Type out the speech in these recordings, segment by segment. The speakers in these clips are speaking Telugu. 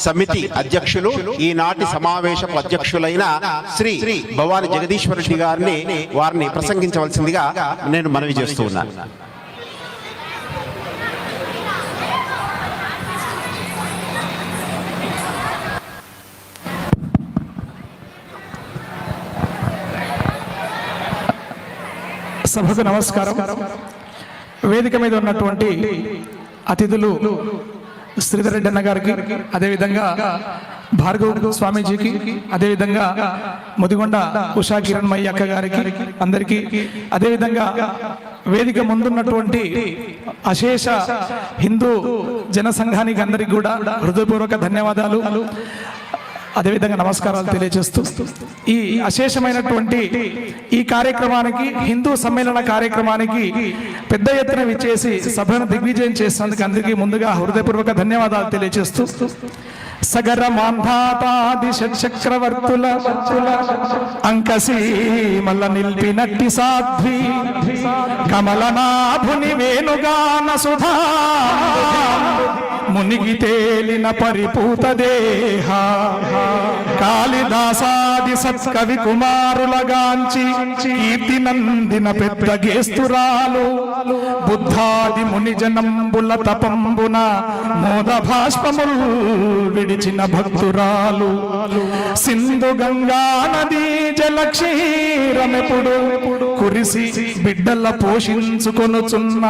సమితి అధ్యక్షులు, ఈనాటి సమావేశపు అధ్యక్షులైన శ్రీ భవాని జగదీశ్వర్ రెడ్డి గారిని వారిని ప్రసంగించవలసిందిగా నేను మనవి చేస్తూ ఉన్నాను. సభకు నమస్కారం. వేదిక మీద ఉన్నటువంటి అతిథులు శ్రీధర్ రెడ్డి అన్న గారికి, అదేవిధంగా భార్గవ స్వామీజీకి, అదేవిధంగా ముదిగొండ ఉషా కిరణ్మయ్య అక్క గారికి, అందరికీ, అదేవిధంగా వేదిక ముందున్నటువంటి అశేష హిందూ జనసంఘానికి అందరికి కూడా హృదయపూర్వక ధన్యవాదాలు, అదేవిధంగా నమస్కారాలు తెలియజేస్తూ ఈ అశేషమైనటువంటి ఈ కార్యక్రమానికి, హిందూ సమ్మేళన కార్యక్రమానికి పెద్ద ఎత్తున విచ్చేసి సభను దిగ్విజయం చేసినందుకు అందరికీ ముందుగా హృదయపూర్వక ధన్యవాదాలు తెలియజేస్తూ సగర మాంధాతాది చక్రవర్తుల అంకసీమల నిల్పినట్టి సాధ్వి కమలనాభుని వేణుగాన సుధా మునిగి తేలిన పరిపూత దేహ కాళిదాసాది సత్కవి కుమారులగాంచి కీర్తి నందిన పెద్ద గేస్తురాలు బుద్ధాది ముని జనంబుల తపంబున మోద భాష్పముల్ విడిచిన భక్తురాలు సింధు గంగా నదీ జలక్షీరమెప్పుడు కురిసి బిడ్డల పోషించుకొనుచున్న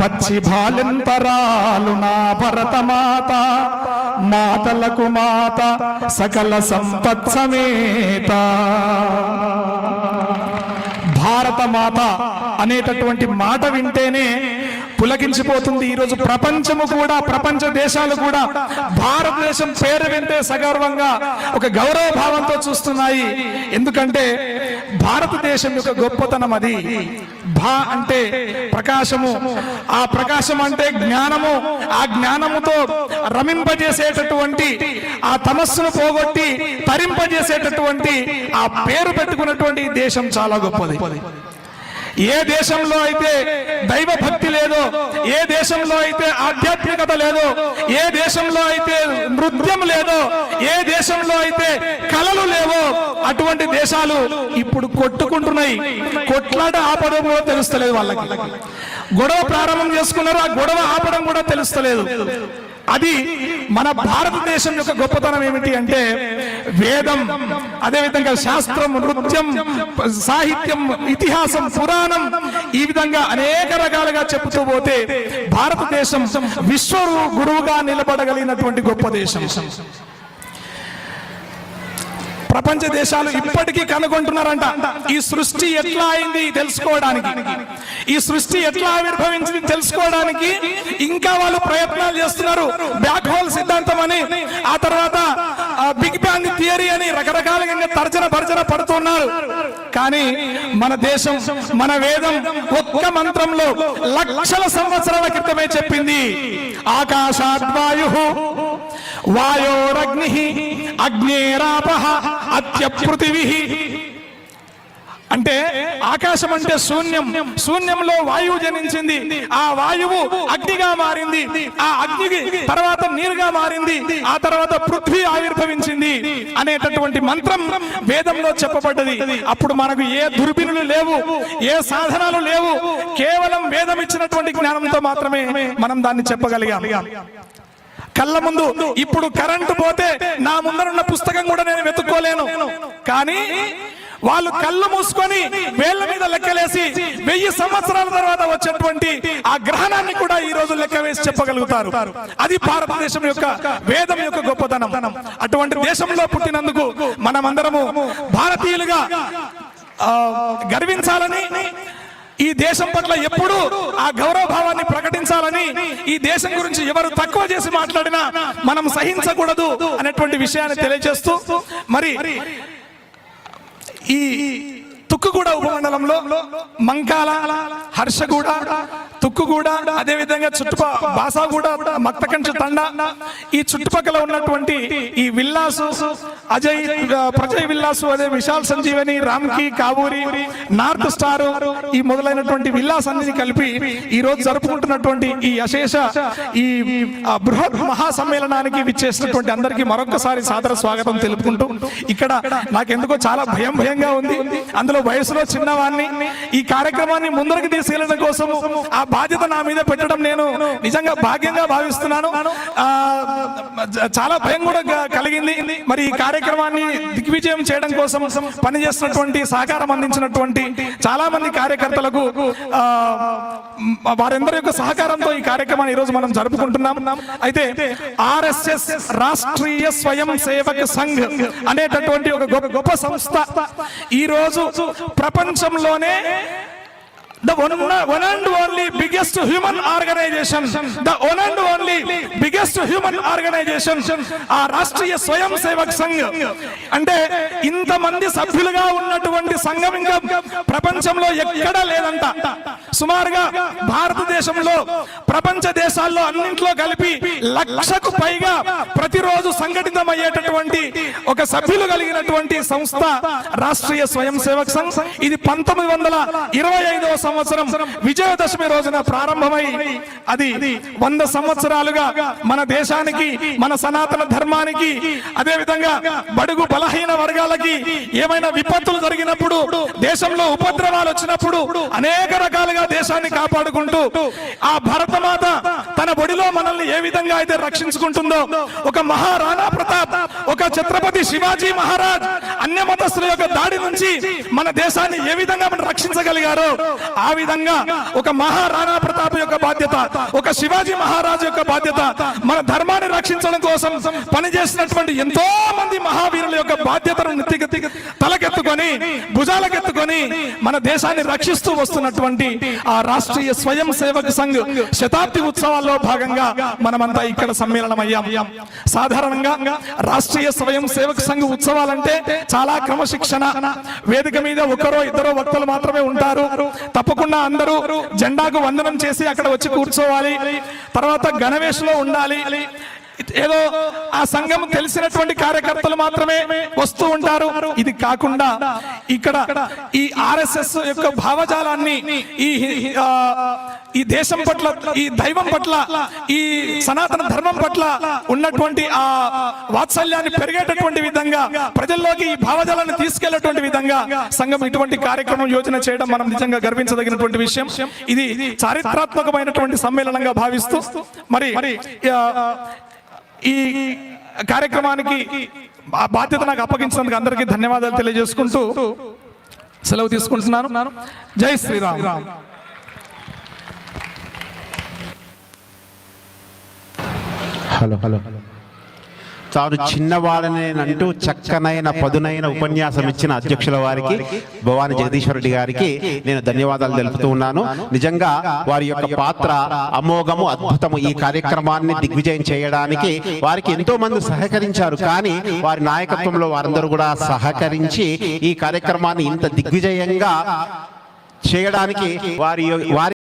పచ్చి బాలెంతరాలు నా భరతమాత మాతలకు మాత సకల సంపత్ సమేత. భారత మాత అనేటటువంటి మాట వింటేనే పులకించిపోతుంది. ఈరోజు ప్రపంచము కూడా, ప్రపంచ దేశాలు కూడా భారతదేశం పేరు వింటే సగర్వంగా ఒక గౌరవ భావంతో చూస్తున్నాయి. ఎందుకంటే భారతదేశం యొక్క గొప్పతనం అది. భా అంటే ప్రకాశము, ఆ ప్రకాశం అంటే జ్ఞానము, ఆ జ్ఞానముతో రమింపజేసేటటువంటి, ఆ తమస్సును పోగొట్టి తరింపజేసేటటువంటి ఆ పేరు పెట్టుకున్నటువంటి దేశం చాలా గొప్పది. ఏ దేశంలో అయితే దైవ భక్తి లేదో, ఏ దేశంలో అయితే ఆధ్యాత్మికత లేదో, ఏ దేశంలో అయితే నృత్యం లేదో, ఏ దేశంలో అయితే కళలు లేవో అటువంటి దేశాలు ఇప్పుడు కొట్టుకుంటున్నాయి. కొట్లాట ఆపడం కూడా తెలుస్తలేదు వాళ్ళకి. గొడవ ప్రారంభం చేసుకున్నారు, ఆ గొడవ ఆపడం కూడా తెలుస్తలేదు. అది మన భారతదేశం యొక్క గొప్పతనం ఏమిటి అంటే వేదం, అదేవిధంగా శాస్త్రం, నృత్యం, సాహిత్యం, ఇతిహాసం, పురాణం, ఈ విధంగా అనేక రకాలుగా చెప్పుతూ పోతే భారతదేశం విశ్వ గురువుగా నిలబడగలిగినటువంటి గొప్ప దేశం. ప్రపంచ దేశాలు ఇప్పటికీ కనుగొంటున్నారంట ఈ సృష్టి ఎట్లా అయింది తెలుసుకోవడానికి, ఈ సృష్టి ఎట్లా ఆవిర్భవించింది తెలుసుకోవడానికి ఇంకా వాళ్ళు ప్రయత్నాలు చేస్తున్నారు. బ్లాక్ హోల్ సిద్ధాంతం అని, ఆ తర్వాత బిగ్ బ్యాంగ్ థియరీ అని రకరకాలుగా తర్జన భర్జన పడుతున్నారు. కానీ మన దేశం, మన వేదం ఒక్క మంత్రంలో లక్షల సంవత్సరాల క్రితమే చెప్పింది. ఆకాశాద్వాయు వాయోరగ్ని అగ్నేరాపః అత్యపృథివీ. అంటే ఆకాశం అంటే శూన్యం, శూన్యంలో వాయువు జనించింది, ఆ వాయువు అగ్నిగా మారింది, ఆ అగ్నికి తర్వాత నీరుగా మారింది, ఆ తర్వాత పృథ్వీ ఆవిర్భవించింది అనేటటువంటి మంత్రం వేదంలో చెప్పబడ్డది. అప్పుడు మనకు ఏ దుర్బినులు లేవు, ఏ సాధనాలు లేవు, కేవలం వేదం ఇచ్చినటువంటి జ్ఞానంతో మాత్రమే మనం దాన్ని చెప్పగలిగాం. కళ్ళ ముందు ఇప్పుడు కరెంటు పోతే నా ముందరున్న పుస్తకం కూడా నేను వెతుక్కోలేను. కానీ వాళ్ళు కళ్ళు మూసుకొని వేళ్ల మీద లెక్కలేసి 1000 సంవత్సరాల తర్వాత వచ్చేటువంటి ఆ గ్రహణాన్ని కూడా ఈ రోజు లెక్క వేసి చెప్పగలుగుతారు. అది భారతదేశం యొక్క వేదం యొక్క గొప్పతనం. అటువంటి దేశంలో పుట్టినందుకు మనమందరము భారతీయులుగా గర్వించాలని, ఈ దేశం పట్ల ఎప్పుడూ ఆ గౌరవ భావాన్ని ప్రకటించాలని, ఈ దేశం గురించి ఎవరు తక్కువ చేసి మాట్లాడినా మనం సహించకూడదు అనేటువంటి విషయాన్ని తెలియజేస్తూ, మరి ఈ తుక్కుగూడ ఉపమండలంలో మంకాల, హర్షగూడ, తుక్కుగూడ, అదే విధంగా బాసాగూడ, మక్తకంచ తండ, ఈ చుట్టుపక్కల ఉన్నటువంటి ఈ విల్లాసు, అజయ్ ప్రజయ్ విల్లాసు, అదే విశాల్ సంజీవని, రామ్కి, కావూరి, నార్త్ స్టార్, ఈ మొదలైనటువంటి విల్లాస్ అన్ని కలిపి ఈ రోజు జరుపుకుంటున్నటువంటి ఈ అశేష ఈ బృహత్ మహాసమ్మేళనానికి విచ్చేసినటువంటి అందరికీ మరొకసారి సాదర స్వాగతం తెలుపుకుంటూ, ఇక్కడ నాకెందుకో చాలా భయంగా ఉంది. అందులో వయసులో చిన్నవాడిని, ఈ కార్యక్రమాన్ని ముందరికి తీసుకెళ్లడం కోసం ఆ బాధ్యత నా మీద పెట్టడం నేను నిజంగా భాగ్యంగా భావిస్తున్నాను. చాలా భయం కూడా కలిగింది. మరి ఈ కార్యక్రమాన్ని దిగ్విజయం చేయడం కోసం పనిచేస్తున్నటువంటి, సహకారం అందించినటువంటి చాలా మంది కార్యకర్తలకు వారందరి యొక్క సహకారంతో ఈ కార్యక్రమాన్ని ఈ రోజు మనం జరుపుకుంటున్నాం. అయితే ఆర్ఎస్ఎస్ రాష్ట్రీయ స్వయం సేవక్ సంఘ్ అనేటటువంటి ఒక గొప్ప సంస్థ ఈ రోజు ప్రపంచంలోనే the one and only biggest human organization, the one and only biggest human organization, ఆ రాష్ట్రీయ స్వయం సేవక్ సంఘ్ అంటే ఇంతమంది సభ్యులుగా ఉన్నటువంటి సంఘం ఇంకా ప్రపంచంలో ఎక్కడా లేదంట. సుమారుగా భారతదేశంలో ప్రపంచ దేశాల్లో అన్నింట్లో కలిపి 1,00,000కు పైగా ప్రతిరోజు సంఘటితమయ్యేటటువంటి ఒక సభ్యులు కలిగినటువంటి సంస్థ రాష్ట్రీయ స్వయం సేవక్ సంఘ్. ఇది 1925వ సంవత్సరం విజయదశమి రోజున ప్రారంభమై అది 100 సంవత్సరాలుగా మన దేశానికి, మన సనాతన ధర్మానికి, అదే విధంగా బడుగు బలహీన వర్గాలకి ఏమైనా విపత్తులు జరిగినప్పుడు, దేశంలో ఉపద్రవాలు వచ్చినప్పుడు అనేక రకాలుగా దేశాన్ని కాపాడుకుంటూ ఆ భరతమాత తన బొడిలో మనల్ని ఏ విధంగా అయితే రక్షించుకుంటుందో, ఒక మహారాణా ప్రతాప్, ఒక ఛత్రపతి శివాజీ మహారాజ్ అన్య మతస్థుల యొక్క దాడి నుంచి మన దేశాన్ని ఏ విధంగా మనం రక్షించగలిగారో, ఆ విధంగా ఒక మహారాణా ప్రతాప్ యొక్క బాధ్యత, ఒక శివాజీ మహారాజు యొక్క బాధ్యత, మన ధర్మాన్ని రక్షించడం కోసం పనిచేసినటువంటి ఎంతో మంది మహావీరుల యొక్క బాధ్యతను తలకెత్తుకొని, భుజాలకెత్తుకొని మన దేశాన్ని రక్షిస్తూ వస్తున్నటువంటి ఆ రాష్ట్రీయ స్వయం సేవక్ సంఘ్ శతాబ్ది ఉత్సవాల్లో భాగంగా మనమంతా ఇక్కడ సమ్మేళనమయ్యాం. సాధారణంగా రాష్ట్రీయ స్వయం సేవక్ సంఘ్ ఉత్సవాలంటే చాలా క్రమశిక్షణ, వేదిక మీద ఒకరో ఇద్దరో వక్తలు మాత్రమే ఉంటారు. తప్పకుండా అందరూ జెండాకు వందనం చేసి అక్కడ వచ్చి కూర్చోవాలి. తర్వాత గణవేష్లో ఉండాలి. ఏదో ఆ సంఘం తెలిసినటువంటి కార్యకర్తలు మాత్రమే వస్తూ ఉంటారు. ఇది కాకుండా ఇక్కడ ఈ ఆర్ఎస్ఎస్ యొక్క భావజాలాన్ని, ఈ దేశం పట్ల, ఈ దైవం పట్ల, ఈ సనాతన ధర్మం పట్ల ఉన్నటువంటి ఆ వాత్సల్యాన్ని పెరిగేటటువంటి విధంగా, ప్రజల్లోకి ఈ భావజాలాన్ని తీసుకెళ్లేటువంటి విధంగా సంఘం ఇటువంటి కార్యక్రమం యోజన చేయడం మనం నిజంగా గర్వించదగినటువంటి విషయం. ఇది చారిత్రాత్మకమైనటువంటి సమ్మేళనంగా భావిస్తూ మరి ఈ కార్యక్రమానికి ఆ బాధ్యత నాకు అప్పగించినందుకు అందరికీ ధన్యవాదాలు తెలియజేసుకుంటూ సెలవు తీసుకుంటున్నాను. జై శ్రీరామ్. హలో. తాను చిన్నవాడనేనంటూ చక్కనైన పదునైన ఉపన్యాసం ఇచ్చిన అధ్యక్షుల వారికి, భవాని జగదీశ్వర రెడ్డి గారికి నేను ధన్యవాదాలు తెలుపుతూ ఉన్నాను. నిజంగా వారి యొక్క పాత్ర అమోఘము, అద్భుతము. ఈ కార్యక్రమాన్ని దిగ్విజయం చేయడానికి వారికి ఎంతో మంది సహకరించారు. కానీ వారి నాయకత్వంలో వారందరూ కూడా సహకరించి ఈ కార్యక్రమాన్ని ఇంత దిగ్విజయంగా చేయడానికి వారి